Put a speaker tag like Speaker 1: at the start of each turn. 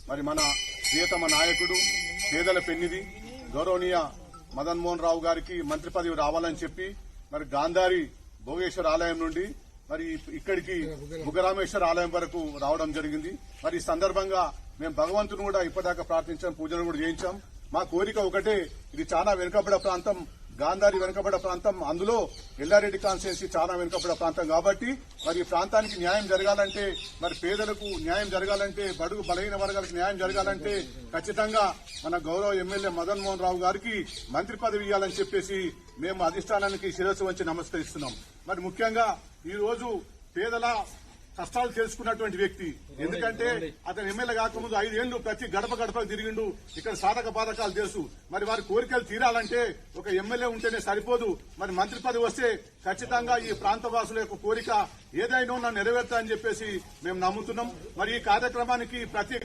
Speaker 1: మరి మన ప్రియతమ నాయకుడు పేదల పెన్నిది గౌరవనీయ మదన్ మోహన్ రావు గారికి మంత్రి పదవి రావాలని చెప్పి మరి గాంధారి భోగేశ్వర ఆలయం నుండి మరి ఇక్కడికి బుగ్గరామేశ్వర ఆలయం వరకు రావడం జరిగింది. మరి ఈ సందర్భంగా మేము భగవంతుని కూడా ఇప్పటిదాకా ప్రార్థించాం, పూజలు కూడా చేయించాం. మా కోరిక ఒకటే, ఇది చాలా వెనుకబడ ప్రాంతం, గాంధారి వెనుకబడ ప్రాంతం, అందులో ఎల్లారెడ్డి కాన్స్టిట్యున్సీ చాలా వెనుకబడ ప్రాంతం కాబట్టి మరి ఈ ప్రాంతానికి న్యాయం జరగాలంటే, మరి పేదలకు న్యాయం జరగాలంటే, బడుగు బలహీన వర్గాలకు న్యాయం జరగాలంటే ఖచ్చితంగా మన గౌరవ ఎమ్మెల్యే మదన్ మోహన్ రావు గారికి మంత్రి పదవి ఇవ్వాలని చెప్పేసి మేము అధిష్టానానికి శిరస్సు వంచి నమస్కరిస్తున్నాం. మరి ముఖ్యంగా ఈ రోజు పేదల కష్టాలు తెలుసుకున్నటువంటి వ్యక్తి, ఎందుకంటే అతను ఎమ్మెల్యే కాకముందు 5 ఏళ్లు ప్రతి గడప గడపకు తిరిగిండు. ఇక్కడ సాధక బాధకాలు తెలుసు. మరి వారి కోరికలు తీరాలంటే ఒక ఎమ్మెల్యే ఉంటేనే సరిపోదు. మరి మంత్రి పదవి వస్తే ఖచ్చితంగా ఈ ప్రాంత వాసుల యొక్క కోరిక ఏదైనా నెరవేర్తా అని చెప్పేసి మేము నమ్ముతున్నాం. మరి ఈ కార్యక్రమానికి ప్రతి